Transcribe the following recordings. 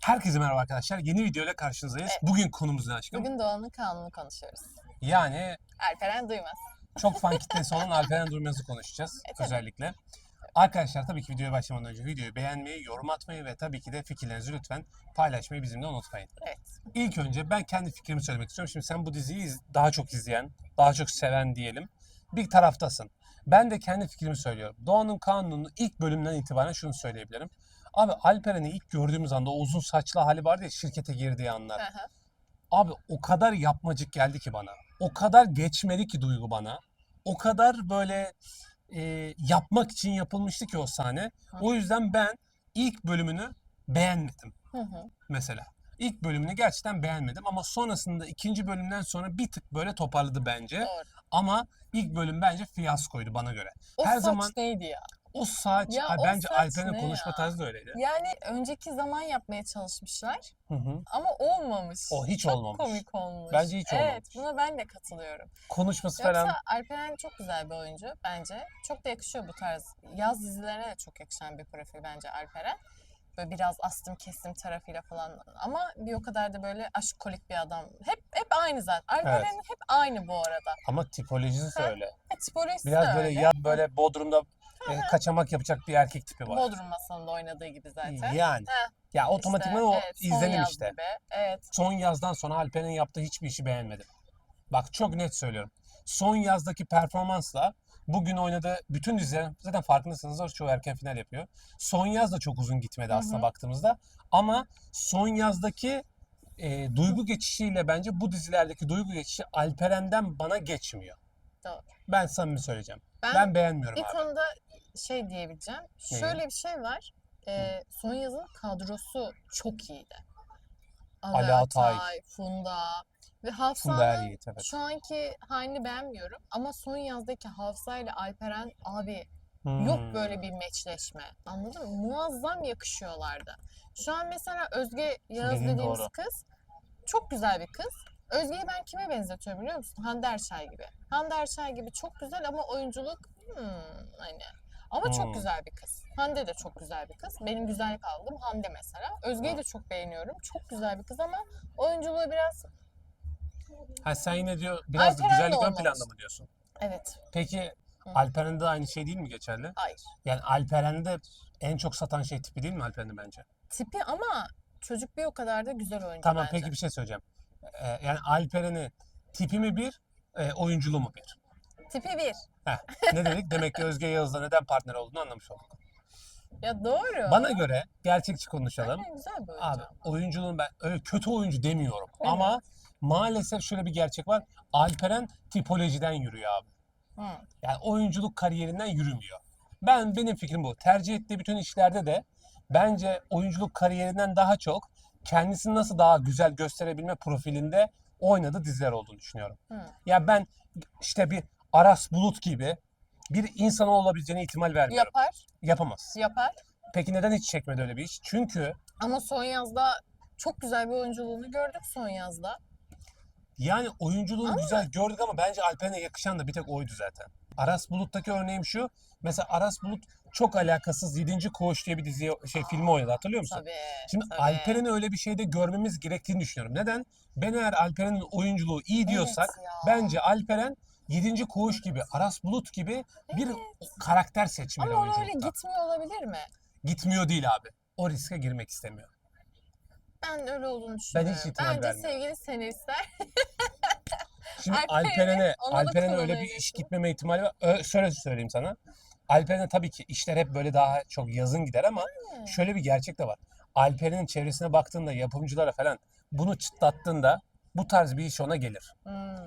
Herkese merhaba arkadaşlar. Yeni video ile karşınızdayız. Evet. Bugün konumuz ne aşkım? Bugün Doğan'ın kanunu konuşuyoruz. Yani Alperen Duymaz. çok fan kitlesi olan Alperen Durmaz'ı konuşacağız Tabii. özellikle. Arkadaşlar tabii ki videoya başlamadan önce videoyu beğenmeyi, yorum atmayı ve tabii ki de fikirlerinizi lütfen paylaşmayı bizimle unutmayın. Evet. İlk önce ben kendi fikrimi söylemek istiyorum. Şimdi sen bu diziyi daha çok izleyen, daha çok seven diyelim bir taraftasın. Ben de kendi fikrimi söylüyorum. Doğan'ın Kanunu'nun ilk bölümünden itibaren şunu söyleyebilirim. Abi Alperen'i ilk gördüğümüz anda o uzun saçlı hali vardı ya şirkete girdiği anlar. Aha. Abi o kadar yapmacık geldi ki bana. O kadar geçmedi ki duygu bana. O kadar böyle yapmak için yapılmıştı ki o sahne. O yüzden ben ilk bölümünü beğenmedim Hı hı. mesela. İlk bölümünü gerçekten beğenmedim ama sonrasında ikinci bölümden sonra bir tık böyle toparladı bence. Doğru. Ama ilk bölüm bence fiyaskoydu bana göre. O Her saç zaman neydi ya? o saç, Ya o bence saç Alperen'in ne konuşma ya? tarzı da öyleydi. Yani önceki zaman yapmaya çalışmışlar Hı hı. ama olmamış. O hiç Çok olmamış. komik olmuş. Bence hiç Evet, olmamış. buna ben de katılıyorum. Konuşması falan. Yoksa Alperen çok güzel bir oyuncu bence. Çok da yakışıyor bu tarz. Yaz dizilerine de çok yakışan bir profil bence Alperen. Böyle biraz astım kestim tarafıyla falan. Ama bir o kadar da böyle aşkolik bir adam. Hep aynı zaten. Alperen hep aynı bu arada. Ama tipolojisi de Ha, öyle. tipolojisi de Biraz böyle öyle. ya böyle Bodrum'da kaçamak yapacak bir erkek tipi var. Bodrum Masalı'nda oynadığı gibi zaten. Yani. Heh, Ya otomatikman o evet, son izlenim yaz işte. gibi. Evet. Son yazdan sonra Alperen'in yaptığı hiçbir işi beğenmedim. Bak çok net söylüyorum. Son yazdaki performansla bugün oynadığı bütün diziler zaten farkındasınız çoğu erken final yapıyor. Son yaz da çok uzun gitmedi Hı aslında hı. baktığımızda. Ama son yazdaki duygu geçişiyle bence bu dizilerdeki duygu geçişi Alperen'den bana geçmiyor. Doğru. Ben samimi söyleyeceğim. Ben Ben beğenmiyorum bir abi. konuda şey diyebileceğim. Neyi? Şöyle bir şey var. Son yazın kadrosu çok iyiydi. Ali Atay, Atay, Funda ve Funda Hafsa'nın Eryiğit, evet. şu anki halini beğenmiyorum. Ama son yazdaki Hafsa ile Alperen abi Hmm. yok böyle bir meçleşme. Anladın mı? Muazzam yakışıyorlardı. Şu an mesela Özge Yağız Dediğin dediğimiz doğru. kız çok güzel bir kız. Özge'yi ben kime benzetiyorum biliyor musun? Hande Erçel gibi. Hande Erçel gibi çok güzel ama oyunculuk hani. Ama çok güzel bir kız. Hande de çok güzel bir kız. Benim güzellik algım Hande mesela. Özge'yi de çok beğeniyorum. Çok güzel bir kız ama oyunculuğu biraz Ha sen yine diyor biraz da Alperen'le güzellik ön olmamış. planda mı diyorsun? Evet. Peki Hı. Alperen'de de aynı şey değil mi geçerli? Hayır. Yani Alperen'de en çok satan şey tipi değil mi Alperen'de bence? Tipi ama çocuk bir o kadar da güzel oyuncu Tamam bence. peki bir şey söyleyeceğim. Yani Alperen'i tipi mi bir, oyunculuğu mu bir? Tipi bir. Heh, ne dedik? Demek ki Özge Yağız'la neden partner olduğunu anlamış olduk. Ya doğru. Bana göre gerçekçi konuşalım. Aynen güzel bir oyuncu Abi ama. oyunculuğun ben öyle kötü oyuncu demiyorum. Evet. Ama maalesef şöyle bir gerçek var. Alperen tipolojiden yürüyor abi. Hı. Yani oyunculuk kariyerinden yürümüyor. Benim fikrim bu. Tercih ettiği bütün işlerde de bence oyunculuk kariyerinden daha çok kendisini nasıl daha güzel gösterebilme profilinde oynadığı diziler olduğunu düşünüyorum. Hı. Ya ben işte bir Aras Bulut gibi bir insan olabileceğine ihtimal vermiyorum. Yapar. Yapamaz. Yapar. Peki neden hiç çekmedi öyle bir iş? Çünkü Ama son yazda çok güzel bir oyunculuğunu gördük son yazda. yani oyunculuğunu Ama güzel gördük ama bence Alperen'e yakışan da bir tek oydu zaten. Aras Bulut'taki örneğim şu. Mesela Aras Bulut çok alakasız 7. Koğuş diye bir filmi oynadı hatırlıyor musun? tabii. Şimdi Tabii. Alperen'i öyle bir şeyde görmemiz gerektiğini düşünüyorum. Neden? Ben eğer Alperen'in oyunculuğu iyi diyorsak Evet ya. bence Alperen 7. Koğuş gibi, Aras Bulut gibi bir karakter seçmeli Ama ona öyle oyunculukta. gitmiyor olabilir mi? Gitmiyor değil abi. O riske girmek istemiyor. Ben öyle olduğunu Ben düşünüyorum. hiç ihtimal Bence vermiyorum. sevgili senaristler Şimdi Alperen'i ona da Alperen'e öyle bir iş kullanabilirsin. gitmeme ihtimali var. Şöyle söyleyeyim sana. Alperen'e tabii ki işler hep böyle daha çok yazın gider ama şöyle bir gerçek de var. Alperen'in çevresine baktığında yapımcılara falan bunu çıtlattığında bu tarz bir iş ona gelir.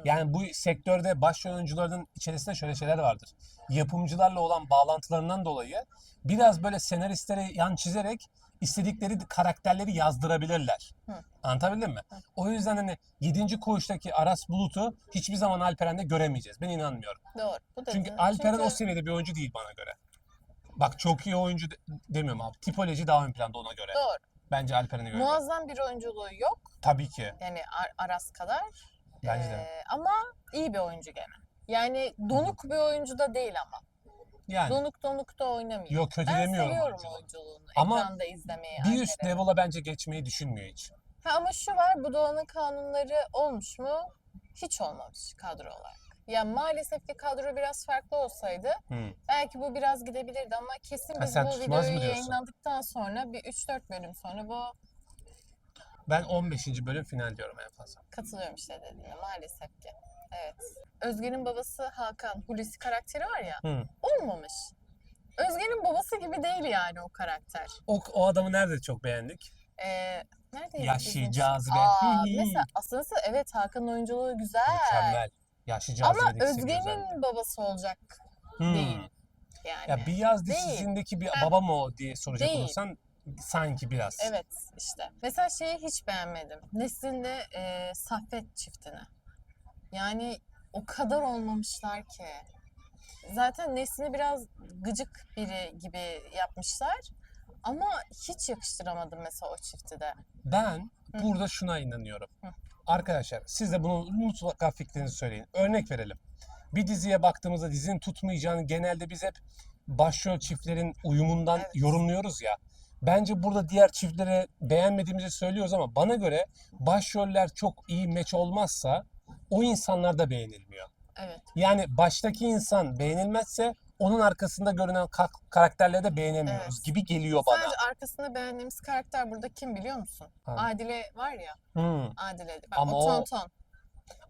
Yani bu sektörde başrol oyuncuların içerisinde şöyle şeyler vardır. Yapımcılarla olan bağlantılarından dolayı biraz böyle senaristlere yan çizerek istedikleri karakterleri yazdırabilirler. Hı. Anlatabildim mi? O yüzden hani 7. koğuştaki Aras Bulut'u hiçbir zaman Alperen'de göremeyeceğiz. Ben inanmıyorum. Doğru. Bu Çünkü dediğin. Alperen o seviyede bir oyuncu değil bana göre. Bak çok iyi oyuncu demiyorum abi. Tipoloji daha ön planda ona göre. Doğru. Bence Alperen'e göre. Muazzam bir oyunculuğu yok. Tabii ki. Yani Aras kadar. Bence de. Ama iyi bir oyuncu gene. Yani donuk bir oyuncu da değil ama. Yani Donuk donuk da oynamıyor. yok, kötü Ben demiyorum seviyorum oyunculuğunu. oyunculuğunu. Ama Ekranda izlemeyi bir üst Alperen'i. level'a bence geçmeyi düşünmüyor hiç. Ha, ama şu var, bu doğanın kanunları olmuş mu? Hiç olmamış kadro olarak. Ya maalesef ki kadro biraz farklı olsaydı Hı. belki bu biraz gidebilirdi ama kesin Ha, biz sen bu tutmaz videoyu mı diyorsun? yayınlandıktan sonra bir 3-4 bölüm sonra bu Ben 15. bölüm final diyorum en fazla. katılıyorum işte dediğine maalesef ki. Evet. Özge'nin babası Hakan, Hulusi karakteri var ya, Hı. olmamış. Özge'nin babası gibi değil yani o karakter. O adamı nerede çok beğendik? Neredeydi Yaşlı, bizim? cazibe. Mesela aslında evet Hakan'ın oyunculuğu güzel. Mükemmel. Yaşlı, Ama cazibe dizisi güzel. Özge'nin babası olacak Hmm. değil. Yani. Ya bir yaz Değil. dizisindeki bir Heh. baba mı o diye soracak Değil. olursan sanki biraz. Evet işte. Mesela şeyi hiç beğenmedim. Nesrin'le Saffet çiftini. Yani o kadar olmamışlar ki. Zaten Nesrin'i biraz gıcık biri gibi yapmışlar. Ama hiç yakıştıramadım mesela o çifti de. Ben Hı. burada şuna inanıyorum. Hı. Arkadaşlar siz de bunu mutlaka fikrinizi söyleyin. Örnek verelim. Bir diziye baktığımızda dizinin tutmayacağını genelde biz hep başrol çiftlerin uyumundan Evet. yorumluyoruz ya. Bence burada diğer çiftlere beğenmediğimizi söylüyoruz ama bana göre başroller çok iyi meç olmazsa o insanlar da beğenilmiyor. Evet. Yani baştaki insan beğenilmezse onun arkasında görünen karakterleri de beğenemiyoruz Evet. gibi geliyor bana. Sadece arkasında beğendiğimiz karakter burada kim biliyor musun? Hangi? Adile var ya. Adile. Bak, Ama o tonton.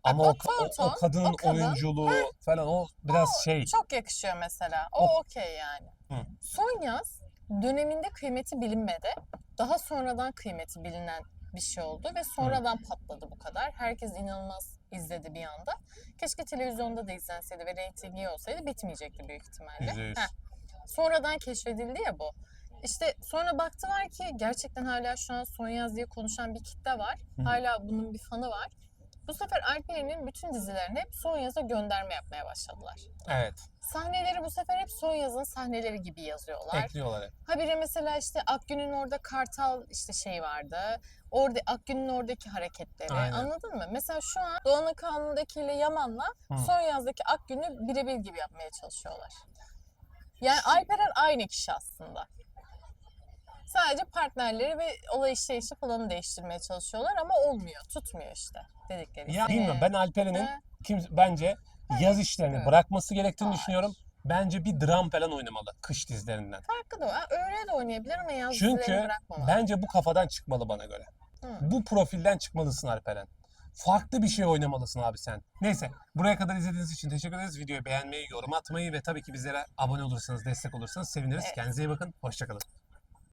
Ama o o tonton, kadının o kadın, oyunculuğu falan o biraz şey. çok yakışıyor mesela. O- O okey yani. Hı. Son yaz döneminde kıymeti bilinmedi. Daha sonradan kıymeti bilinen bir şey oldu ve sonradan patladı bu kadar. Herkes inanılmaz izledi bir anda. Keşke televizyonda da izlenseydi ve reytingi iyi olsaydı bitmeyecekti büyük ihtimalle. %100. Sonradan keşfedildi ya bu. İşte sonra baktılar ki gerçekten hala şu an Son Yaz diye konuşan bir kitle var. Hı. Hala bunun bir fanı var. Bu sefer Alperen'in bütün dizilerine hep Son Yaz'a gönderme yapmaya başladılar. Evet. Sahneleri bu sefer hep Son Yaz'ın sahneleri gibi yazıyorlar. Ekliyorlar hep. Habire mesela işte Akgün'ün orada Kartal işte şey vardı. Orada Akgün'ün oradaki hareketleri. Aynen. Anladın mı? Mesela şu an Doğan'ın Kanun'dakiyle Yaman'la Hı. Son Yaz'daki Akgün'ü birebir gibi yapmaya çalışıyorlar. Yani Alperen aynı kişi aslında. Sadece partnerleri ve olay işleyişi falanı değiştirmeye çalışıyorlar ama olmuyor. Tutmuyor işte dedikleri. Ya bilmiyorum, ben Alperen'in He. bence yaz işlerini Evet. bırakması gerektiğini Hayır. düşünüyorum. Bence bir dram falan oynamalı kış dizilerinden. Farkı da var. Öyle de oynayabilir ama yaz Çünkü dizilerini bırakmamalı. bence bu kafadan çıkmalı bana göre. Hı. Bu profilden çıkmalısın Alperen. Farklı bir şey oynamalısın abi sen. Neyse, buraya kadar izlediğiniz için teşekkür ederiz. Videoyu beğenmeyi, yorum atmayı ve tabii ki bizlere abone olursanız, destek olursanız seviniriz. Evet. Kendinize iyi bakın. Hoşça kalın.